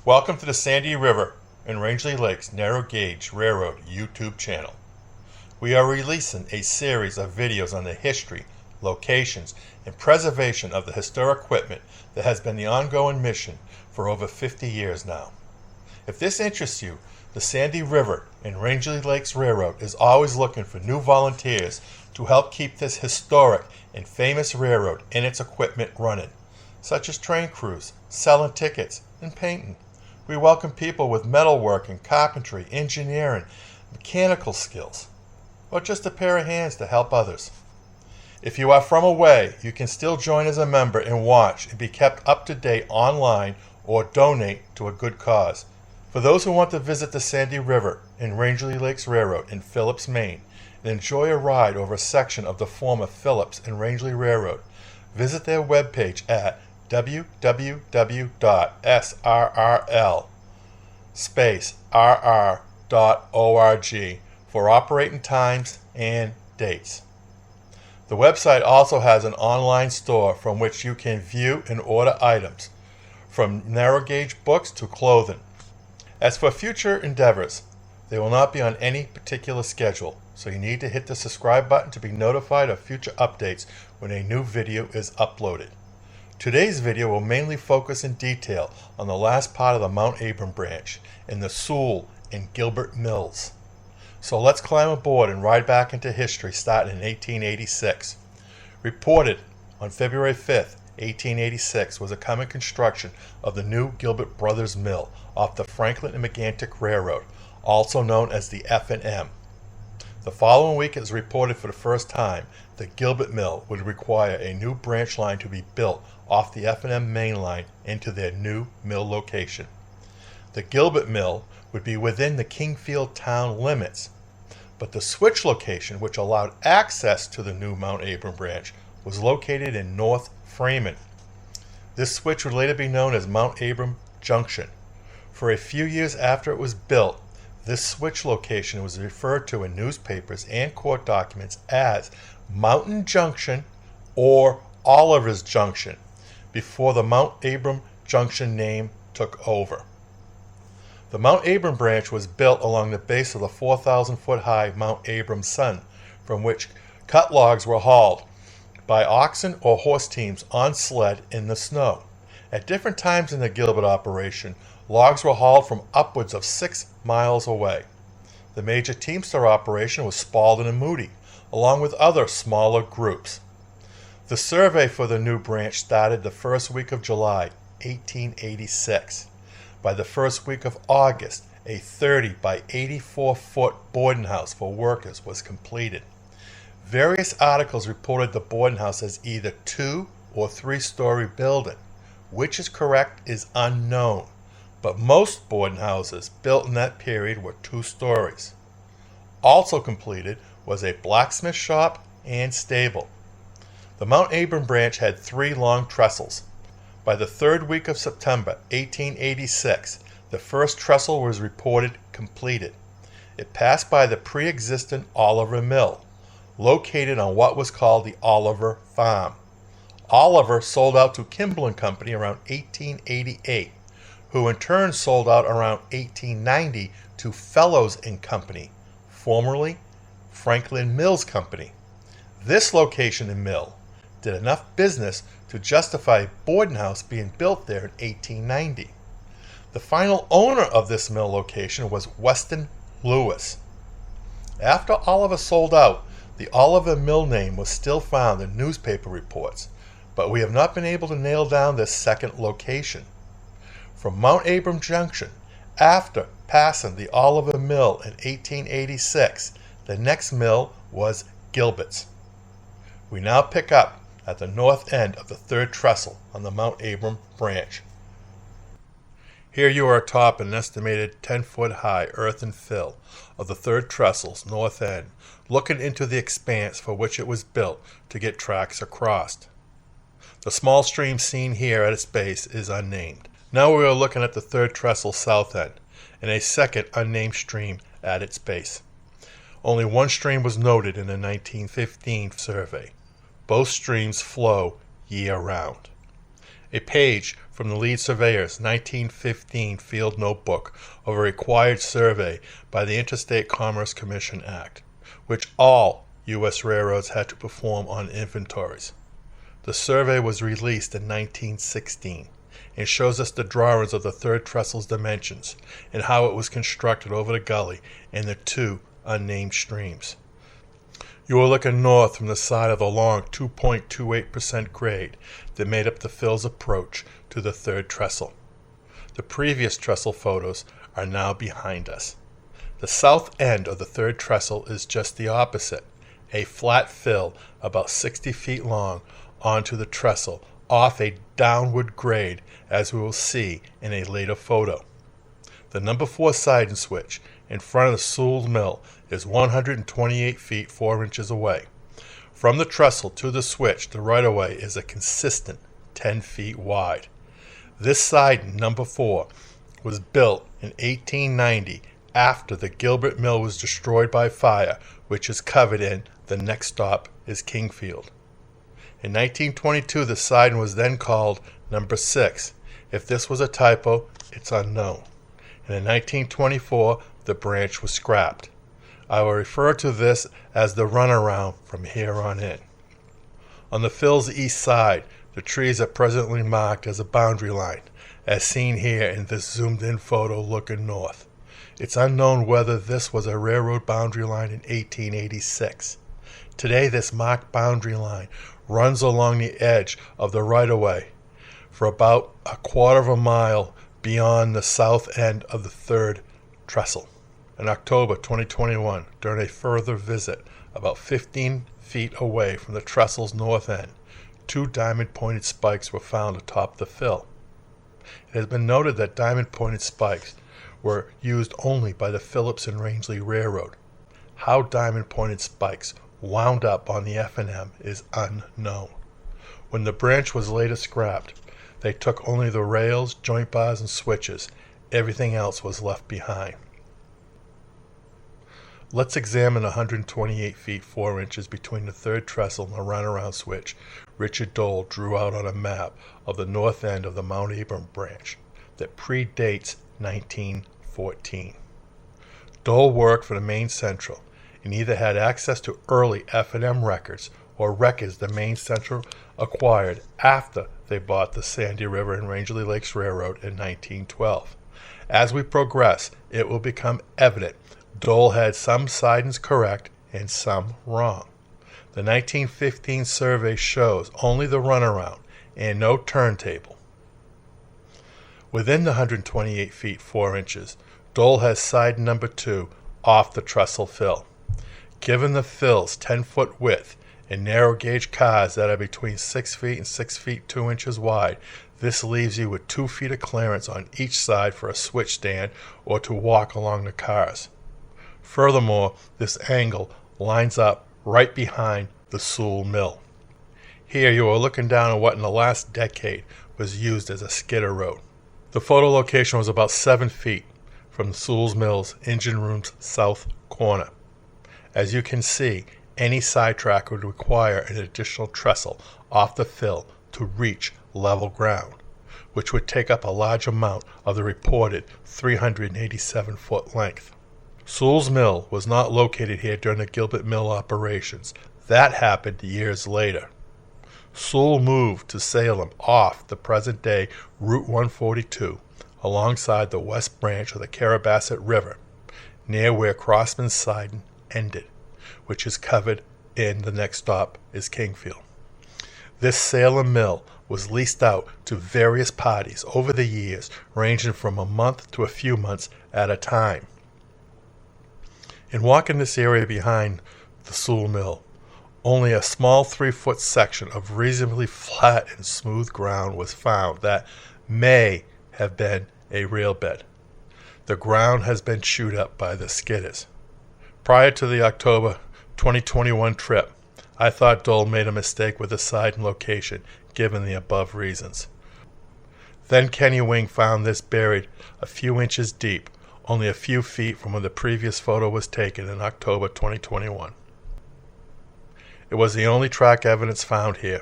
Welcome to the Sandy River and Rangeley Lakes Narrow Gauge Railroad YouTube channel. We are releasing a series of videos on the history, locations, and preservation of the historic equipment that has been the ongoing mission for over 50 years now. If this interests you, the Sandy River and Rangeley Lakes Railroad is always looking for new volunteers to help keep this historic and famous railroad and its equipment running, such as train crews, selling tickets, and painting. We welcome people with metalworking, carpentry, engineering, mechanical skills, or just a pair of hands to help others. If you are from away, you can still join as a member and watch and be kept up to date online or donate to a good cause. For those who want to visit the Sandy River and Rangeley Lakes Railroad in Phillips, Maine, and enjoy a ride over a section of the former Phillips and Rangeley Railroad, visit their webpage at www.SR&RL-rr.org for operating times and dates. The website also has an online store from which you can view and order items, from narrow gauge books to clothing. As for future endeavors, they will not be on any particular schedule, so you need to hit the subscribe button to be notified of future updates when a new video is uploaded. Today's video will mainly focus in detail on the last part of the Mt Abram branch and the Soule and Gilbert mills. So let's climb aboard and ride back into history starting in 1886. Reported on February 5th, 1886 was a coming construction of the new Gilbert Brothers Mill off the Franklin and Megantic Railroad, also known as the F&M. The following week it was reported for the first time that Gilbert Mill would require a new branch line to be built off the F&M main line into their new mill location. The Gilbert Mill would be within the Kingfield town limits, but the switch location which allowed access to the new Mt Abram branch was located in North Freeman. This switch would later be known as Mt Abram Junction. For a few years after it was built, this switch location was referred to in newspapers and court documents as Mountain Junction or Oliver's Junction before the Mt Abram Junction name took over. The Mt Abram branch was built along the base of the 4,000-foot high Mt Abram Sun, from which cut logs were hauled by oxen or horse teams on sled in the snow. At different times in the Gilbert operation, logs were hauled from upwards of 6 miles away. The major teamster operation was Spaulding and Moody, along with other smaller groups. The survey for the new branch started the first week of July, 1886. By the first week of August, a 30 by 84-foot boarding house for workers was completed. Various articles reported the boarding house as either 2- or 3-story building. Which is correct is unknown, but most boarding houses built in that period were 2 stories. Also completed was a blacksmith shop and stable. The Mt Abram branch had 3 long trestles. By the 3rd week of September 1886, the first trestle was reported completed. It passed by the pre-existent Oliver Mill, located on what was called the Oliver Farm. Oliver sold out to Kimball & Company around 1888, who in turn sold out around 1890 to Fellows & Company, formerly Franklin Mills Company. This location and mill did enough business to justify a boarding house being built there in 1890. The final owner of this mill location was Weston Lewis. After Oliver sold out, the Oliver Mill name was still found in newspaper reports, but we have not been able to nail down this second location. From Mt Abram Junction, after passing the Oliver Mill in 1886, the next mill was Gilbert's. We now pick up at the north end of the 3rd trestle on the Mt Abram branch. Here you are atop an estimated 10-foot high earthen fill of the 3rd trestle's north end, looking into the expanse for which it was built to get tracks across. The small stream seen here at its base is unnamed. Now we are looking at the 3rd trestle south end, and a second unnamed stream at its base. Only one stream was noted in the 1915 survey. Both streams flow year-round. A page from the lead surveyor's 1915 field notebook of a required survey by the Interstate Commerce Commission Act, which all U.S. railroads had to perform on inventories. The survey was released in 1916 and shows us the drawings of the third trestle's dimensions and how it was constructed over the gully and the two unnamed streams. You are looking north from the side of the long 2.28% grade that made up the fill's approach to the third trestle. The previous trestle photos are now behind us. The south end of the third trestle is just the opposite, a flat fill about 60 feet long onto the trestle off a downward grade, as we will see in a later photo. The number 4 siding switch in front of the Sewell mill is 128 feet 4 inches away. From the trestle to the switch, the right-of-way is a consistent 10 feet wide. This siding, number 4, was built in 1890 after the Gilbert mill was destroyed by fire, which is covered in The Next Stop is Kingfield. In 1922, the siding was then called number 6. If this was a typo, it's unknown. And in 1924, the branch was scrapped. I will refer to this as the runaround from here on in. On the fill's east side, the trees are presently marked as a boundary line, as seen here in this zoomed-in photo looking north. It's unknown whether this was a railroad boundary line in 1886. Today, this marked boundary line runs along the edge of the right-of-way for about a quarter of a mile beyond the south end of the third trestle. In October 2021, during a further visit about 15 feet away from the trestle's north end, 2 diamond-pointed spikes were found atop the fill. It has been noted that diamond-pointed spikes were used only by the Phillips and Rangeley Railroad. How diamond-pointed spikes wound up on the F&M is unknown. When the branch was later scrapped, they took only the rails, joint bars, and switches. Everything else was left behind. Let's examine the 128 feet 4 inches between the third trestle and the runaround switch Richard Dole drew out on a map of the north end of the Mt Abram branch that predates 1914. Dole worked for the Maine Central and either had access to early F&M records or records the Maine Central acquired after they bought the Sandy River and Rangeley Lakes Railroad in 1912. As we progress, it will become evident Dole had some sidings correct and some wrong. The 1915 survey shows only the runaround and no turntable. Within the 128 feet 4 inches, Dole has siding number 2 off the trestle fill. Given the fill's 10-foot width and narrow gauge cars that are between 6 feet and 6 feet 2 inches wide, this leaves you with 2 feet of clearance on each side for a switch stand or to walk along the cars. Furthermore, this angle lines up right behind the Soule mill. Here you are looking down on what in the last decade was used as a skidder road. The photo location was about 7 feet from the Soule's mill's engine room's south corner. As you can see, any sidetrack would require an additional trestle off the fill to reach level ground, which would take up a large amount of the reported 387-foot length. Soule's mill was not located here during the Gilbert mill operations. That happened years later. Soule moved to Salem off the present-day Route 142 alongside the west branch of the Carrabassett River, near where Crossman's siding ended, which is covered in The Next Stop is Kingfield. This Salem mill was leased out to various parties over the years, ranging from a month to a few months at a time. In walking this area behind the Soule mill, only a small 3-foot section of reasonably flat and smooth ground was found that may have been a rail bed. The ground has been chewed up by the skidders. Prior to the October 2021 trip, I thought Dole made a mistake with the siding location, given the above reasons. Then Kenny Wing found this buried a few inches deep, only a few feet from where the previous photo was taken in October 2021. It was the only track evidence found here.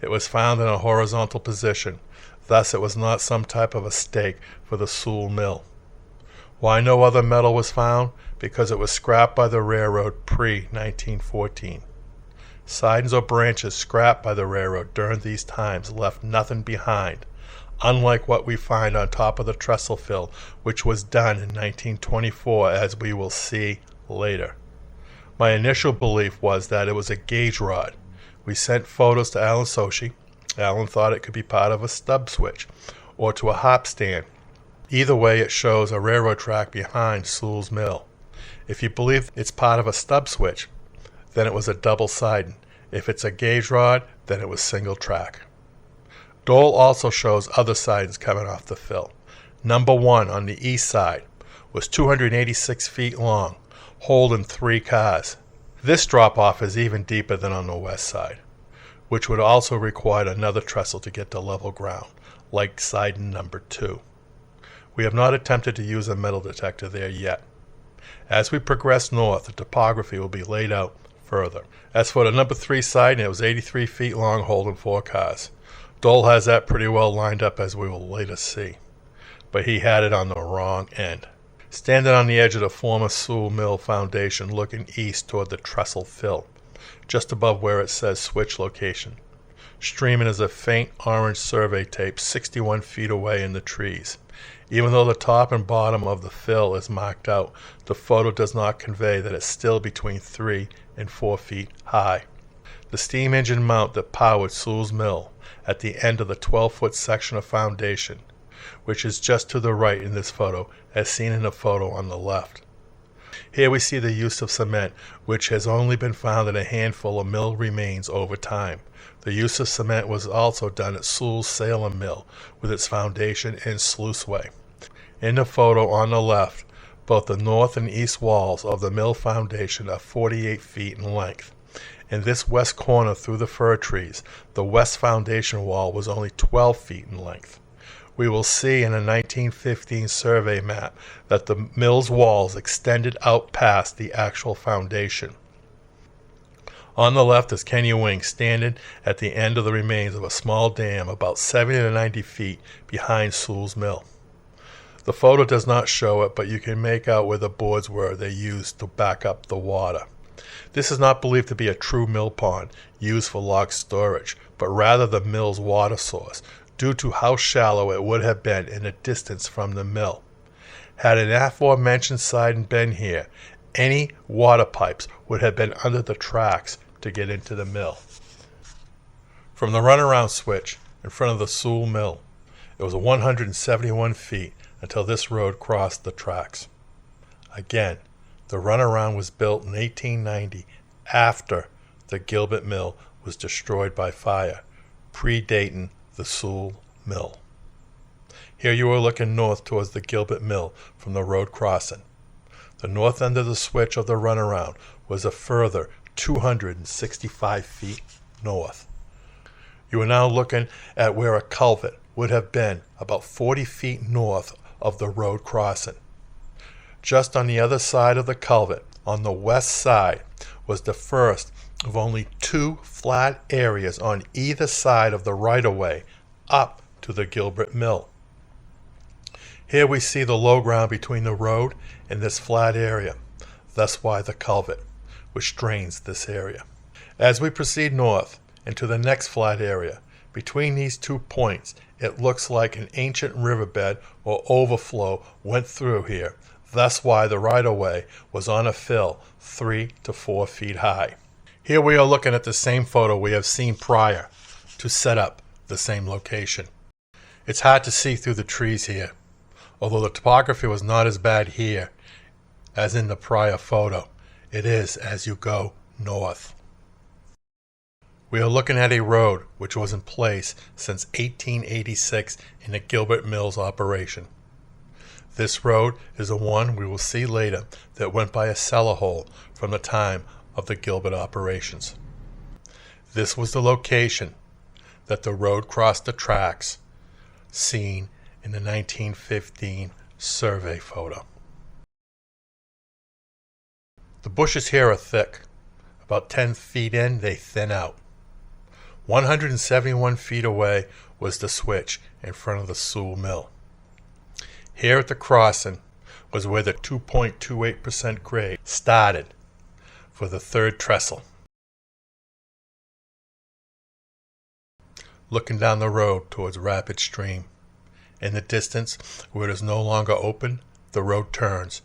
It was found in a horizontal position. Thus it was not some type of a stake for the Soule mill. Why no other metal was found? Because it was scrapped by the railroad pre-1914. Sidings or branches scrapped by the railroad during these times left nothing behind, unlike what we find on top of the Trestle fill, which was done in 1924, as we will see later. My initial belief was that it was a gauge rod. We sent photos to Alan Soule. Alan thought it could be part of a stub switch or to a hop stand. Either way, it shows a railroad track behind Sewell's mill. If you believe it's part of a stub switch, then it was a double siding. If it's a gauge rod, then it was single track. Dole also shows other sidings coming off the fill. Number 1 on the east side was 286 feet long, holding 3 cars. This drop-off is even deeper than on the west side, which would also require another trestle to get to level ground, like siding number 2. We have not attempted to use a metal detector there yet. As we progress north, the topography will be laid out further. As for the number 3 siding, it was 83 feet long, holding 4 cars. Dole has that pretty well lined up, as we will later see, but he had it on the wrong end. Standing on the edge of the former Soule mill foundation, looking east toward the Trestle fill, just above where it says switch location. Streaming is a faint orange survey tape 61 feet away in the trees. Even though the top and bottom of the fill is marked out, the photo does not convey that it's still between 3 and 4 feet high. The steam engine mount that powered Sewell's mill at the end of the 12-foot section of foundation, which is just to the right in this photo, as seen in the photo on the left. Here we see the use of cement, which has only been found in a handful of mill remains over time. The use of cement was also done at Sewell's Salem mill with its foundation and sluiceway. In the photo on the left, both the north and east walls of the mill foundation are 48 feet in length. In this west corner through the fir trees, the west foundation wall was only 12 feet in length. We will see in a 1915 survey map that the mill's walls extended out past the actual foundation. On the left is Kenny Wing standing at the end of the remains of a small dam about 70 to 90 feet behind Sewell's mill. The photo does not show it, but you can make out where the boards were they used to back up the water. This is not believed to be a true mill pond used for log storage, but rather the mill's water source, due to how shallow it would have been in the distance from the mill. Had an aforementioned siding been here, any water pipes would have been under the tracks to get into the mill. From the runaround switch in front of the Soule mill, it was 171 feet until this road crossed the tracks. Again, the runaround was built in 1890 after the Gilbert mill was destroyed by fire, predating the Soule mill. Here you are looking north towards the Gilbert mill from the road crossing. The north end of the switch of the runaround was a further 265 feet north. You are now looking at where a culvert would have been about 40 feet north of the road crossing. Just on the other side of the culvert, on the west side, was the first of only 2 flat areas on either side of the right-of-way up to the Gilbert mill. Here we see the low ground between the road and this flat area, thus why the culvert, which drains this area. As we proceed north into the next flat area, between these 2 points, it looks like an ancient riverbed or overflow went through here, thus why the right-of-way was on a fill 3 to 4 feet high. Here we are looking at the same photo we have seen prior to set up the same location. It's hard to see through the trees here, although the topography was not as bad here as in the prior photo. It is as you go north. We are looking at a road which was in place since 1886 in the Gilbert Mills operation. This road is the one we will see later that went by a cellar hole from the time of the Gilbert operations. This was the location that the road crossed the tracks seen in the 1915 survey photo. The bushes here are thick. About 10 feet in, they thin out. 171 feet away was the switch in front of the Soule mill. Here at the crossing was where the 2.28% grade started for the third trestle. Looking down the road towards Rapid Stream. In the distance, where it is no longer open, the road turns,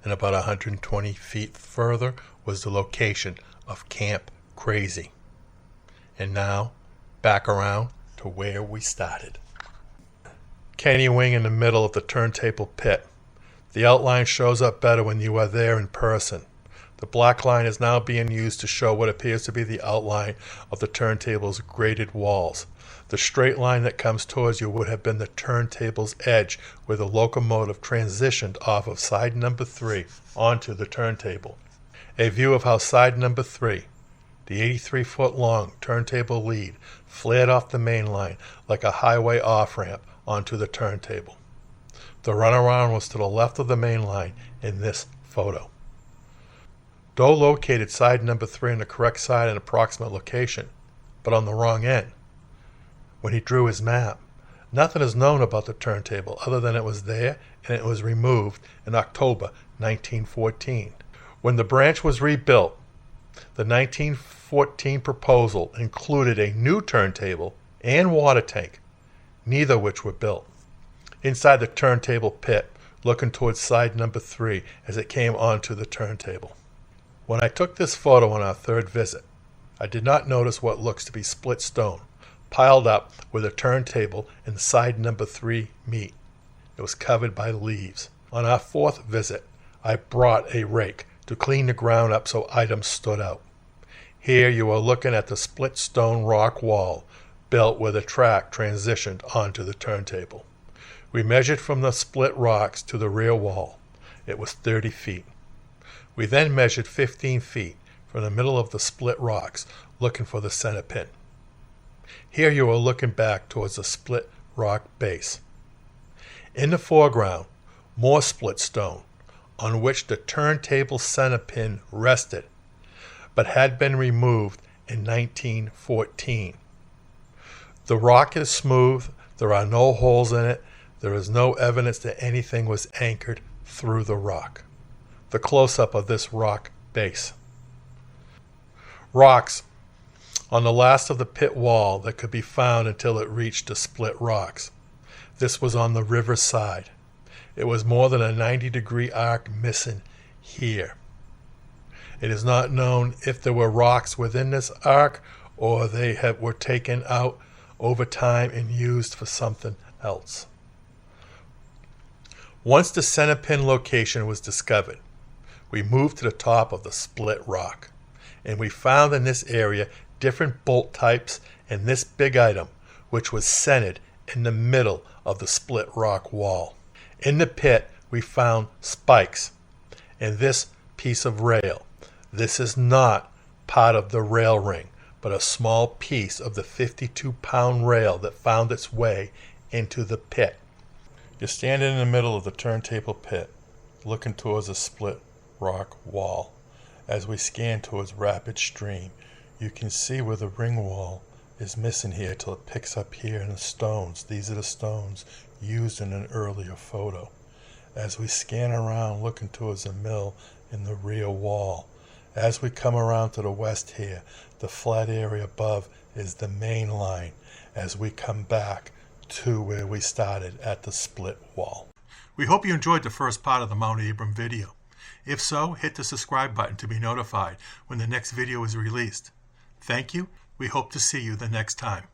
and about 120 feet further was the location of Camp Crazy. And now, back around to where we started. Canny Wing in the middle of the Turntable pit. The outline shows up better when you are there in person. The black line is now being used to show what appears to be the outline of the turntable's graded walls. The straight line that comes towards you would have been the turntable's edge, where the locomotive transitioned off of side number 3 onto the turntable. A view of how side number 3, the 83-foot-long turntable lead, flared off the main line like a highway off-ramp onto the turntable. The runaround was to the left of the main line in this photo. Doe located side number 3 on the correct side and approximate location, but on the wrong end. When he drew his map, nothing is known about the turntable other than it was there and it was removed in October 1914. When the branch was rebuilt, the 1914 proposal included a new turntable and water tank, neither of which were built. Inside the turntable pit, looking towards side number 3 as it came onto the turntable. When I took this photo on our third visit, I did not notice what looks to be split stone piled up where the turntable and side number 3 meet. It was covered by leaves. On our fourth visit, I brought a rake to clean the ground up so items stood out. Here you are looking at the split stone rock wall built where the track transitioned onto the turntable. We measured from the split rocks to the rear wall. It was 30 feet. We then measured 15 feet from the middle of the split rocks, looking for the center pin. Here you are looking back towards the split rock base. In the foreground, more split stone, on which the turntable center pin rested, but had been removed in 1914. The rock is smooth, there are no holes in it, there is no evidence that anything was anchored through the rock. The close-up of this rock base. Rocks on the last of the pit wall that could be found until it reached the split rocks. This was on the river side. It was more than a 90-degree arc missing here. It is not known if there were rocks within this arc or they were taken out over time and used for something else. Once the center pin location was discovered, we moved to the top of the split rock, and we found in this area different bolt types and this big item, which was centered in the middle of the split rock wall. In the pit, we found spikes and this piece of rail. This is not part of the rail ring, but a small piece of the 52-pound rail that found its way into the pit. You're standing in the middle of the turntable pit, looking towards a split rock wall. As we scan towards Rapid Stream, you can see where the ring wall is missing here till it picks up here in the stones. These are the stones used in an earlier photo. As we scan around looking towards the mill in the rear wall, as we come around to the west here, the flat area above is the main line as we come back to where we started at the split wall. We hope you enjoyed the first part of the Mt Abram video. If so, hit the subscribe button to be notified when the next video is released. Thank you. We hope to see you the next time.